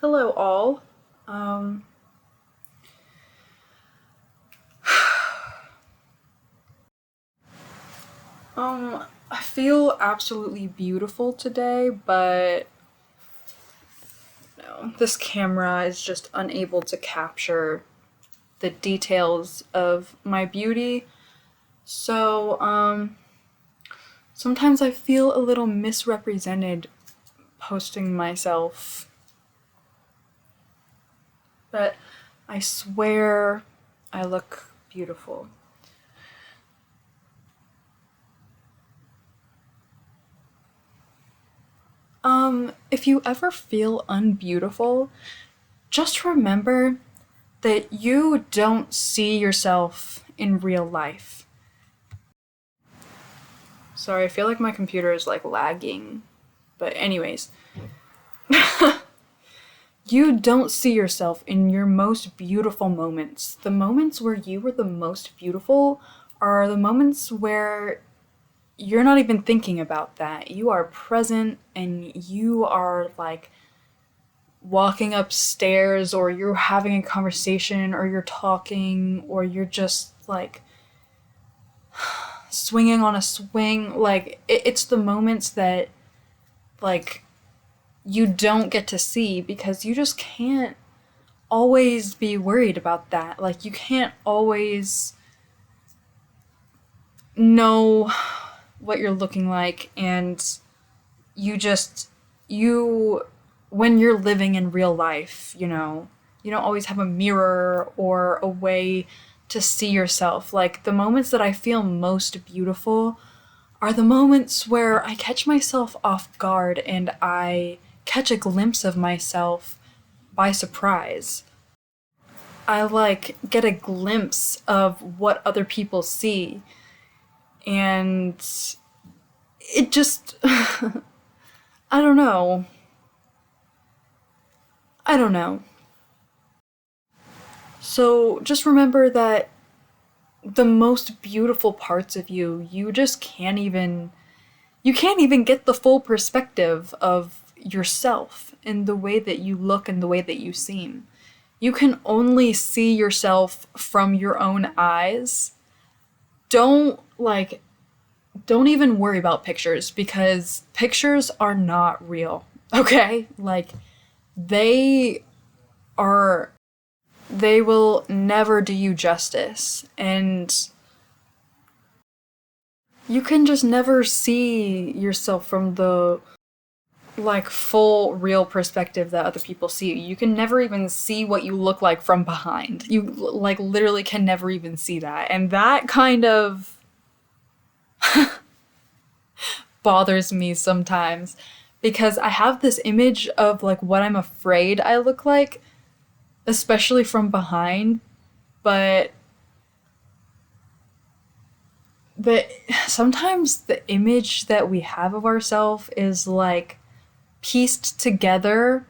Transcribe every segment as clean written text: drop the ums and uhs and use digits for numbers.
Hello, all. Um, I feel absolutely beautiful today, but no, this camera is just unable to capture the details of my beauty. So, sometimes I feel a little misrepresented posting myself, but I swear I look beautiful. If you ever feel unbeautiful, just remember that you don't see yourself in real life. Sorry, I feel like my computer is like lagging. But, anyways, you don't see yourself in your most beautiful moments. The moments where you were the most beautiful are the moments where you're not even thinking about that. You are present and you are like walking upstairs, or you're having a conversation, or you're talking, or you're just like swinging on a swing. Like, it's the moments that, like, you don't get to see because you just can't always be worried about that. Like, you can't always know what you're looking like, and you when you're living in real life, you don't always have a mirror or a way to see yourself. Like, the moments that I feel most beautiful are the moments where I catch myself off guard and I catch a glimpse of myself by surprise. I like get a glimpse of what other people see, and it just I don't know. I don't know. So just remember that the most beautiful parts of you, you can't even get the full perspective of yourself in the way that you look and the way that you seem. You can only see yourself from your own eyes. Don't like don't even worry about pictures because pictures are not real. Okay? Like, they are they will never do you justice, and you can just never see yourself from the like full real perspective that other people see you. You can never even see what you look like from behind. You like literally can never even see that. And that kind of bothers me sometimes because I have this image of like what I'm afraid I look like, especially from behind, but but sometimes the image that we have of ourselves is like pieced together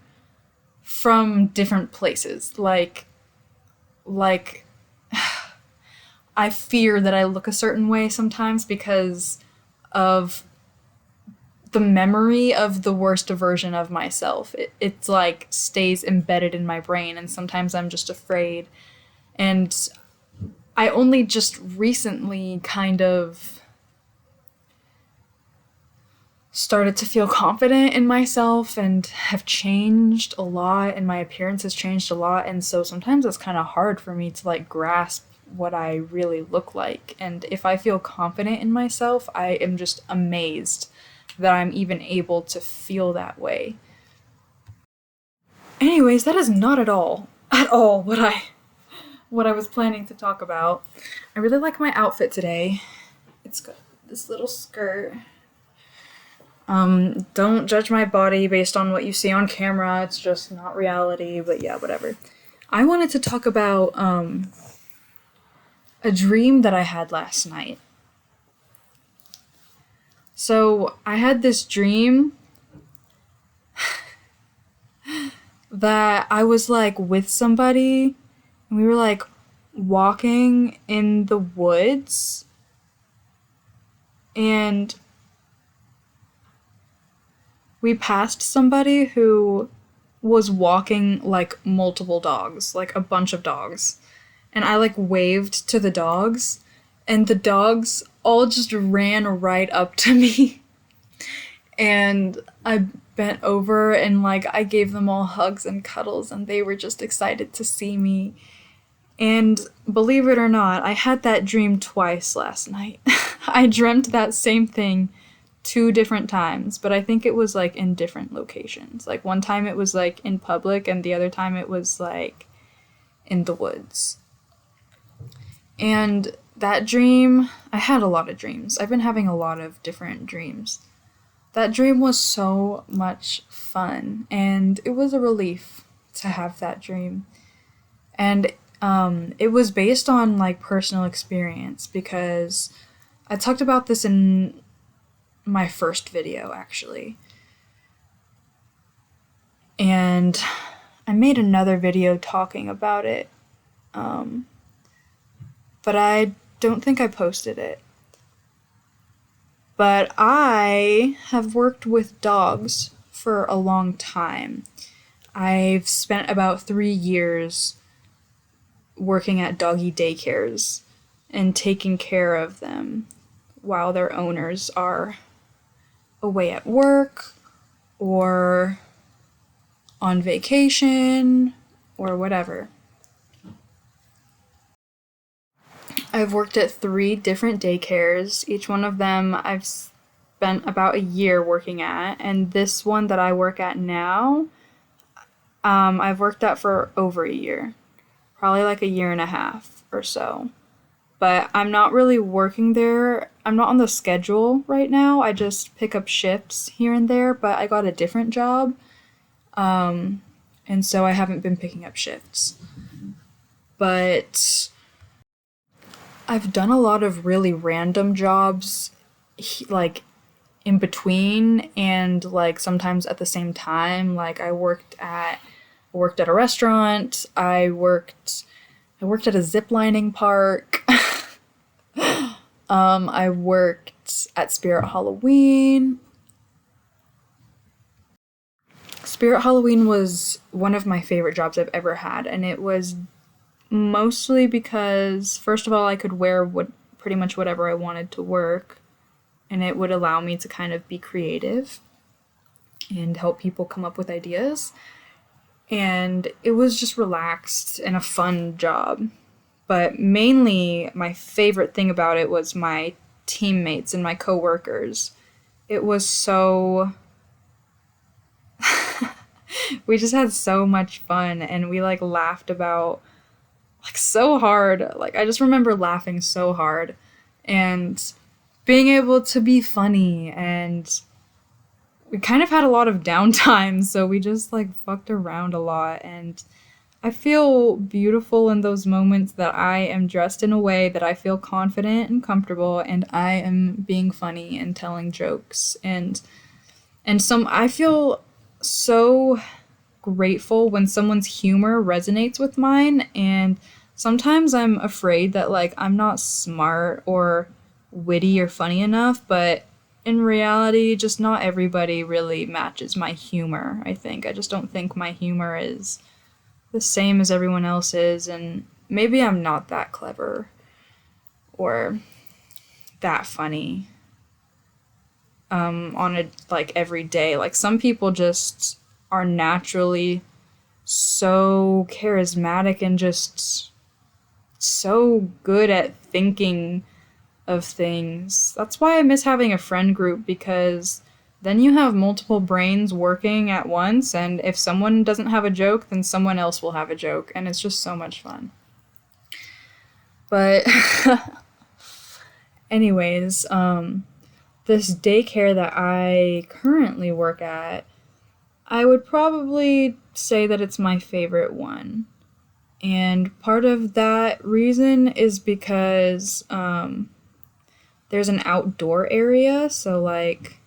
from different places. Like I fear that I look a certain way sometimes because of the memory of the worst version of myself. It's like stays embedded in my brain, and sometimes I'm just afraid. And I only just recently kind of started to feel confident in myself and have changed a lot, and my appearance has changed a lot, and so sometimes it's kind of hard for me to like grasp what I really look like. And if I feel confident in myself, I am just amazed that I'm even able to feel that way. Anyways, that is not at all what I was planning to talk about. I really like my outfit today. It's got this little skirt. Don't judge my body based on what you see on camera. It's just not reality, but yeah, whatever. I wanted to talk about a dream that I had last night. So, I had this dream that I was like with somebody, and we were like walking in the woods, and we passed somebody who was walking like multiple dogs, like a bunch of dogs. And I like waved to the dogs, and the dogs all just ran right up to me. And I bent over and like I gave them all hugs and cuddles, and they were just excited to see me. And believe it or not, I had that dream twice last night. I dreamt that same thing 2 different times, but I think it was like in different locations. Like one time it was like in public, and the other time it was like in the woods. And that dream, I had a lot of dreams. I've been having a lot of different dreams. That dream was so much fun, and it was a relief to have that dream. And it was based on like personal experience, because I talked about this in my first video actually. And I made another video talking about it, but I don't think I posted it. But I have worked with dogs for a long time. I've spent about 3 years working at doggy daycares and taking care of them while their owners are away at work or on vacation or whatever. I've worked at 3 different daycares. Each one of them I've spent about a year working at, and this one that I work at now, I've worked at for over a year. Probably like a year and a half or so. But I'm not really working there. I'm not on the schedule right now. I just pick up shifts here and there, but I got a different job. And so I haven't been picking up shifts. But I've done a lot of really random jobs, like in between and like sometimes at the same time. Like I worked at a restaurant. I worked at a zip lining park. I worked at Spirit Halloween. Spirit Halloween was one of my favorite jobs I've ever had, and it was mostly because, first of all, I could wear pretty much whatever I wanted to work, and it would allow me to kind of be creative and help people come up with ideas. And it was just relaxed and a fun job. But mainly, my favorite thing about it was my teammates and my coworkers. It was so... we just had so much fun, and we like laughed about like so hard. Like I just remember laughing so hard and being able to be funny, and we kind of had a lot of downtime, so we just like fucked around a lot. And I feel beautiful in those moments that I am dressed in a way that I feel confident and comfortable, and I am being funny and telling jokes. And I feel so grateful when someone's humor resonates with mine, and sometimes I'm afraid that like I'm not smart or witty or funny enough, but in reality, just not everybody really matches my humor, I think. I just don't think my humor is the same as everyone else's, and maybe I'm not that clever or that funny on a like every day. Like some people just are naturally so charismatic and just so good at thinking of things. That's why I miss having a friend group, because then you have multiple brains working at once, and if someone doesn't have a joke, then someone else will have a joke, and it's just so much fun. But anyways, this daycare that I currently work at, I would probably say that it's my favorite one. And part of that reason is because there's an outdoor area, so like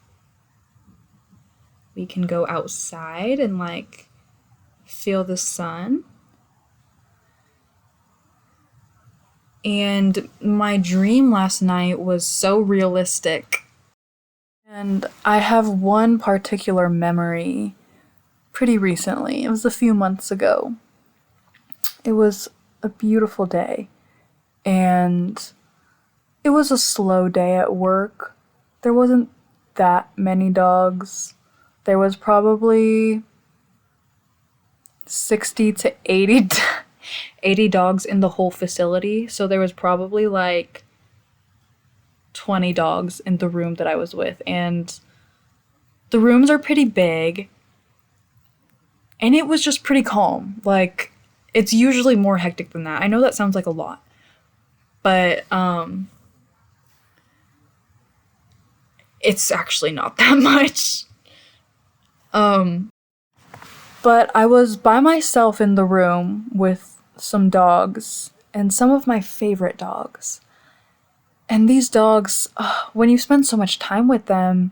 we can go outside and like feel the sun. And my dream last night was so realistic. And I have one particular memory pretty recently. It was a few months ago. It was a beautiful day, and it was a slow day at work. There wasn't that many dogs. There was probably 60 to 80 80 dogs in the whole facility. So there was probably like 20 dogs in the room that I was with, and the rooms are pretty big, and it was just pretty calm. Like, it's usually more hectic than that. I know that sounds like a lot, but it's actually not that much. But I was by myself in the room with some dogs, and some of my favorite dogs. And these dogs, when you spend so much time with them,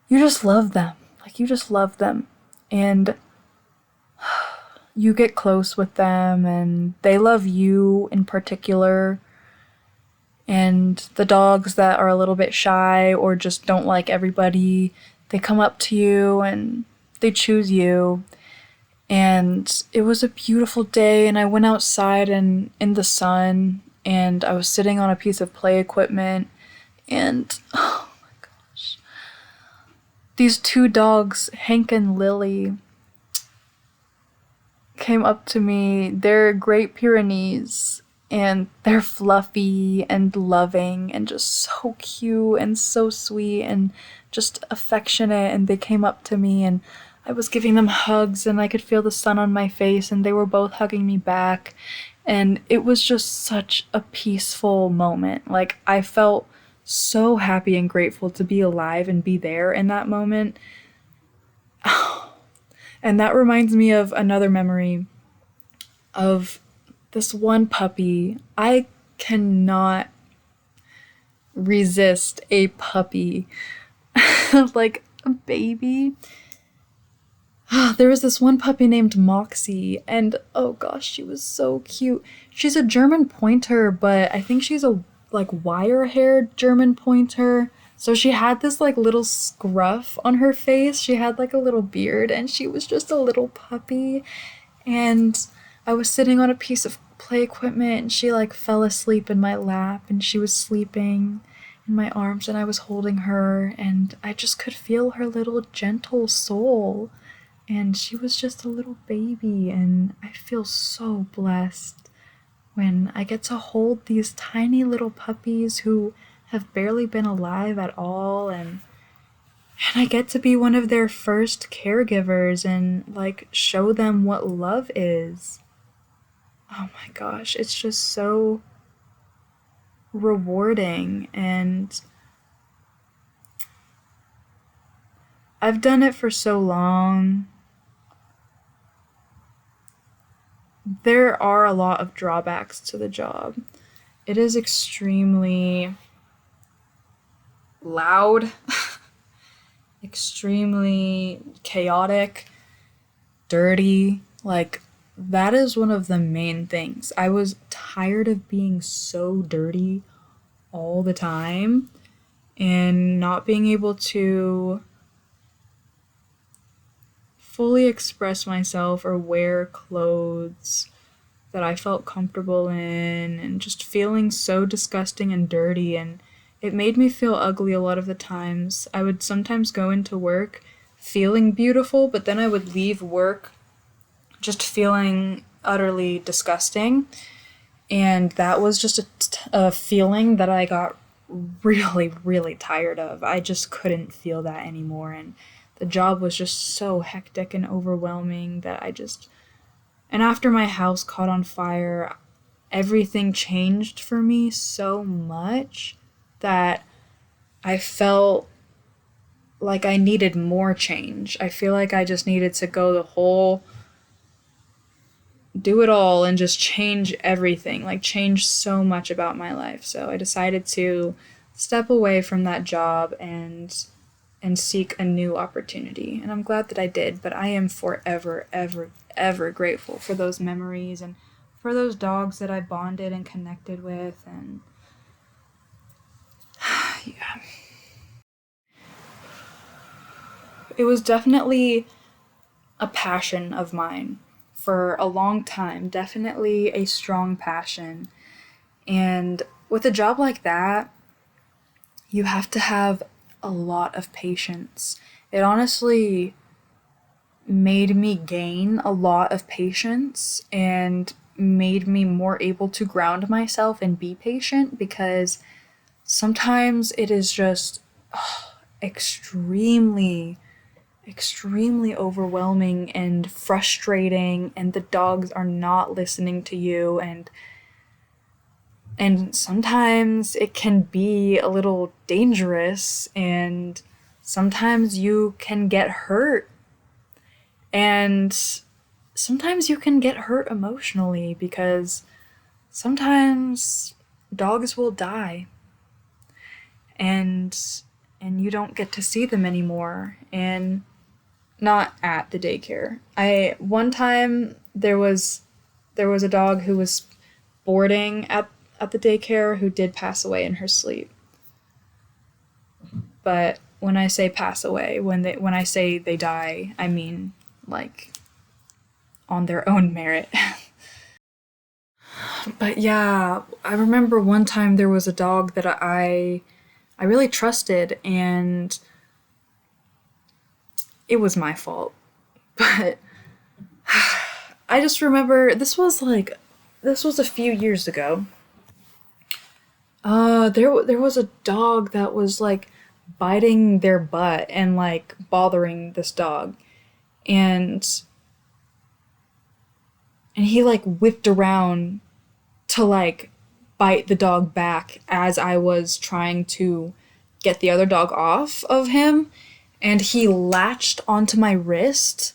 you just love them. Like, you just love them. And you get close with them, and they love you in particular. And the dogs that are a little bit shy or just don't like everybody, they come up to you and they choose you. And it was a beautiful day, and I went outside and in the sun, and I was sitting on a piece of play equipment, and oh my gosh, these two dogs, Hank and Lily, came up to me. They're Great Pyrenees, and they're fluffy and loving and just so cute and so sweet and just affectionate. And they came up to me, and I was giving them hugs, and I could feel the sun on my face, and they were both hugging me back. And it was just such a peaceful moment. Like, I felt so happy and grateful to be alive and be there in that moment. And that reminds me of another memory of this one puppy. I cannot resist a puppy. Like a baby. There was this one puppy named Moxie, and oh gosh, she was so cute. She's a German pointer, but I think she's a like wire-haired German pointer. So she had this like little scruff on her face. She had like a little beard, and she was just a little puppy. And I was sitting on a piece of play equipment, and she like fell asleep in my lap, and she was sleeping in my arms, and I was holding her, and I just could feel her little gentle soul. And she was just a little baby, and I feel so blessed when I get to hold these tiny little puppies who have barely been alive at all, and I get to be one of their first caregivers and like show them what love is. Oh my gosh, it's just so rewarding, and I've done it for so long. There are a lot of drawbacks to the job. It is extremely loud, extremely chaotic, dirty. Like, that is one of the main things. I was tired of being so dirty all the time and not being able to fully express myself or wear clothes that I felt comfortable in, and just feeling so disgusting and dirty, and it made me feel ugly a lot of the times. I would sometimes go into work feeling beautiful, but then I would leave work just feeling utterly disgusting, and that was just a feeling that I got really, really tired of. I just couldn't feel that anymore, and the job was just so hectic and overwhelming that and after my house caught on fire, everything changed for me so much that I felt like I needed more change. I feel like I just needed to do it all and just change everything, like change so much about my life. So I decided to step away from that job and seek a new opportunity. And I'm glad that I did, but I am forever, ever, ever grateful for those memories and for those dogs that I bonded and connected with. And yeah, it was definitely a passion of mine for a long time, definitely a strong passion. And with a job like that, you have to have a lot of patience. It honestly made me gain a lot of patience and made me more able to ground myself and be patient, because sometimes it is just extremely extremely overwhelming and frustrating, and the dogs are not listening to you, and sometimes it can be a little dangerous, and sometimes you can get hurt, and sometimes you can get hurt emotionally, because sometimes dogs will die, and you don't get to see them anymore. And not at the daycare. I one time there was a dog who was boarding at the daycare who did pass away in her sleep. But when I say pass away, when I say they die, I mean like on their own merit. But yeah, I remember one time there was a dog that I really trusted, and it was my fault. But I just remember this was a few years ago. There was a dog that was like biting their butt and like bothering this dog, and he like whipped around to like bite the dog back as I was trying to get the other dog off of him, and he latched onto my wrist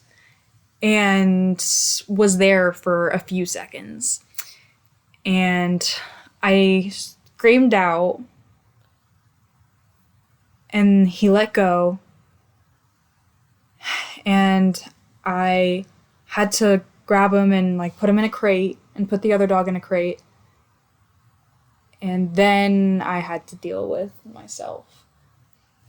and was there for a few seconds. And I screamed out, and he let go, and I had to grab him and like put him in a crate and put the other dog in a crate. And then I had to deal with myself.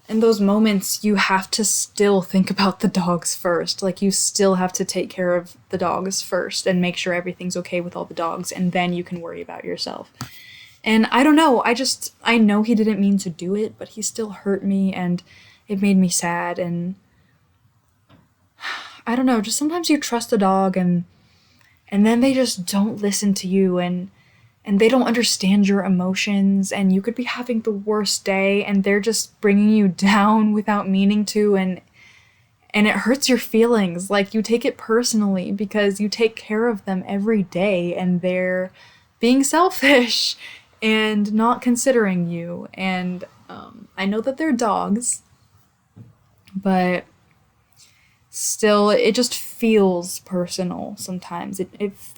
In those moments, you have to still think about the dogs first. Like, you still have to take care of the dogs first and make sure everything's okay with all the dogs, and then you can worry about yourself. And I don't know, I know he didn't mean to do it, but he still hurt me, and it made me sad, and I don't know, just sometimes you trust a dog, and then they just don't listen to you, and they don't understand your emotions, and you could be having the worst day, and they're just bringing you down without meaning to, and it hurts your feelings. Like, you take it personally because you take care of them every day, and they're being selfish and not considering you. And I know that they're dogs, but still, it just feels personal sometimes.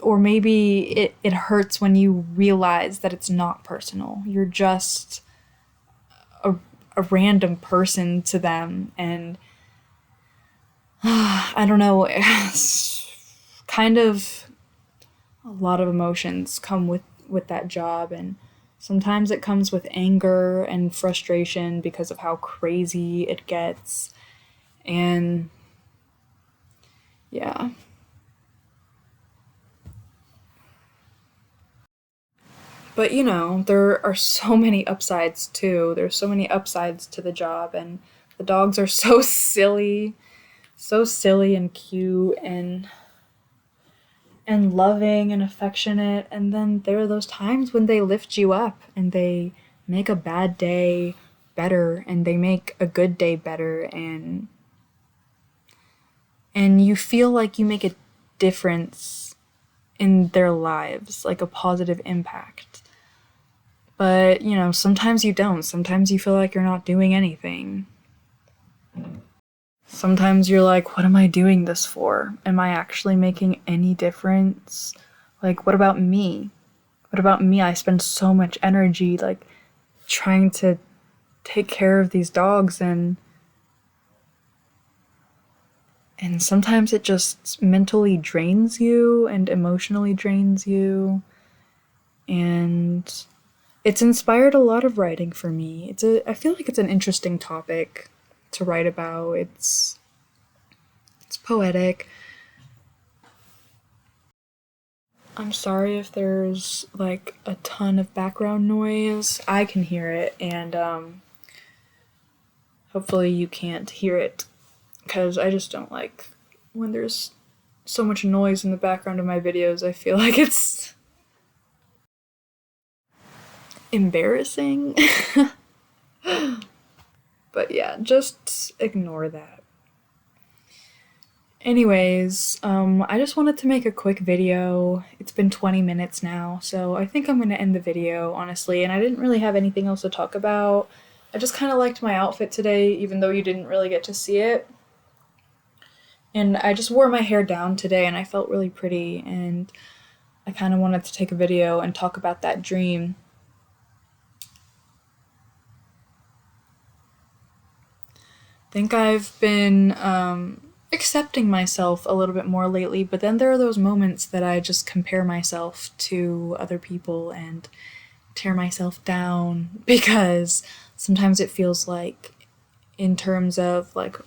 Or maybe it hurts when you realize that it's not personal. You're just a random person to them, and I don't know, kind of a lot of emotions come with that job, and sometimes it comes with anger and frustration because of how crazy it gets, and yeah. But there are so many upsides too. There's so many upsides to the job, and the dogs are so silly and cute and loving and affectionate. And then there are those times when they lift you up and they make a bad day better, and they make a good day better, and you feel like you make a difference in their lives, like a positive impact. But, sometimes you don't. Sometimes you feel like you're not doing anything. Sometimes you're like, what am I doing this for? Am I actually making any difference? Like, what about me? What about me? I spend so much energy, like, trying to take care of these dogs, and sometimes it just mentally drains you and emotionally drains you. And it's inspired a lot of writing for me. I feel like it's an interesting topic to write about. It's poetic. I'm sorry if there's like a ton of background noise. I can hear it, and hopefully you can't hear it, because I just don't like when there's so much noise in the background of my videos. I feel like it's embarrassing. But yeah, just ignore that. Anyways, I just wanted to make a quick video. It's been 20 minutes now, so I think I'm gonna end the video, honestly, and I didn't really have anything else to talk about. I just kind of liked my outfit today, even though you didn't really get to see it. And I just wore my hair down today, and I felt really pretty, and I kind of wanted to take a video and talk about that dream. I think I've been accepting myself a little bit more lately, but then there are those moments that I just compare myself to other people and tear myself down, because sometimes it feels like, in terms of like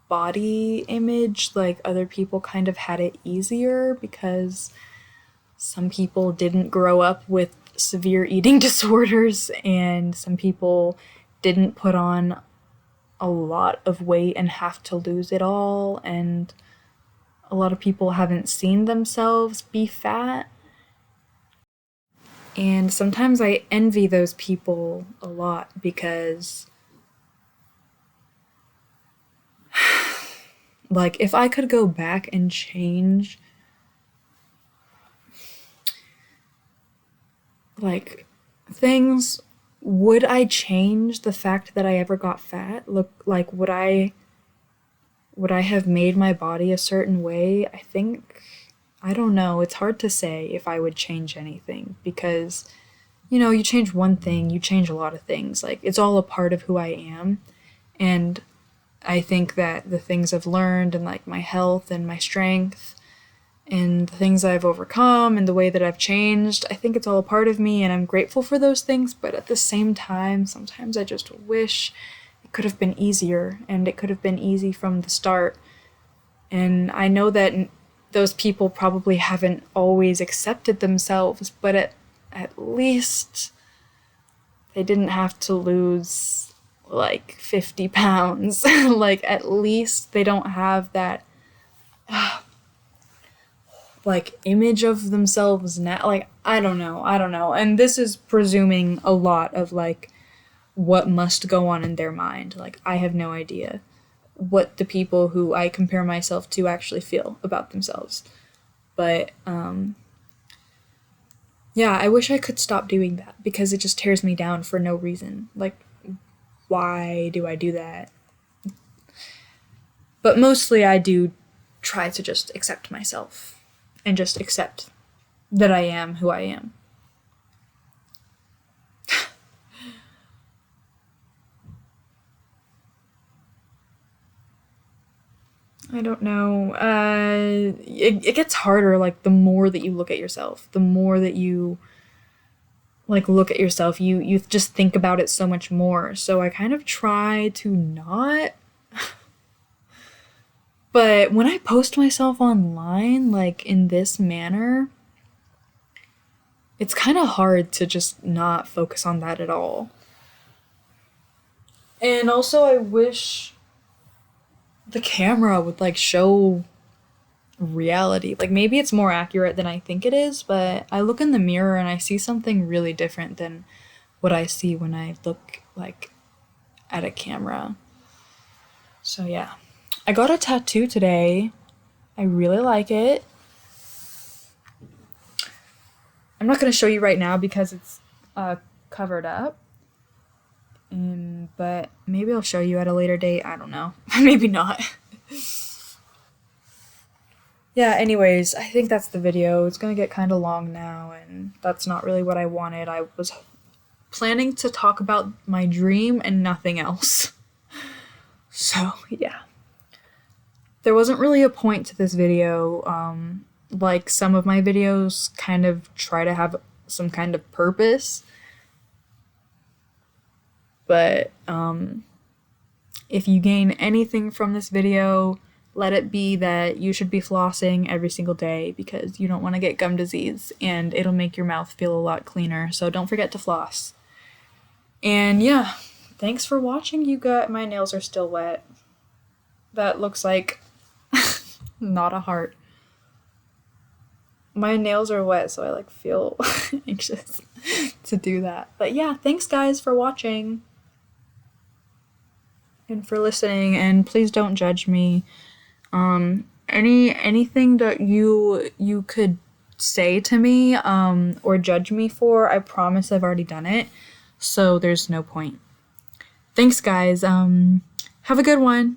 body image, like other people kind of had it easier because some people didn't grow up with severe eating disorders, and some people didn't put on a lot of weight and have to lose it all, and a lot of people haven't seen themselves be fat. And sometimes I envy those people a lot, because like if I could go back and change like things, would I change the fact that I ever got fat? Look, like would I have made my body a certain way? I think, I don't know, it's hard to say if I would change anything, because you know, you change one thing, you change a lot of things. Like it's all a part of who I am, and I think that the things I've learned, and like my health and my strength and the things I've overcome and the way that I've changed, I think it's all a part of me, and I'm grateful for those things. But at the same time, sometimes I just wish it could have been easier, and it could have been easy from the start. And I know that those people probably haven't always accepted themselves, but at least they didn't have to lose like 50 pounds. Like at least they don't have that like image of themselves now. Like I don't know. And this is presuming a lot of like what must go on in their mind. Like I have no idea what the people who I compare myself to actually feel about themselves. But yeah, I wish I could stop doing that, because it just tears me down for no reason. Like why do I do that? But mostly I do try to just accept myself and just accept that I am who I am. I don't know. It gets harder, like, the more that you look at yourself, the more that you, like, look at yourself, you just think about it so much more. So I kind of try to not. But when I post myself online, like, in this manner, it's kind of hard to just not focus on that at all. And also, I wish the camera would like show reality. Like maybe it's more accurate than I think it is, but I look in the mirror and I see something really different than what I see when I look like at a camera. So yeah. I got a tattoo today. I really like it. I'm not going to show you right now because it's covered up. But maybe I'll show you at a later date. I don't know. Maybe not. Yeah, anyways, I think that's the video. It's gonna get kind of long now, and that's not really what I wanted. I was planning to talk about my dream and nothing else. So, yeah. There wasn't really a point to this video. Like, some of my videos kind of try to have some kind of purpose. But, if you gain anything from this video, let it be that you should be flossing every single day because you don't want to get gum disease and it'll make your mouth feel a lot cleaner. So don't forget to floss. And yeah, thanks for watching, you guys. My nails are still wet. That looks like not a heart. My nails are wet, so I like feel anxious to do that. But yeah, thanks guys for watching and for listening, and please don't judge me. Anything that you could say to me or judge me for, I promise I've already done it, so there's no point. Thanks guys. Have a good one.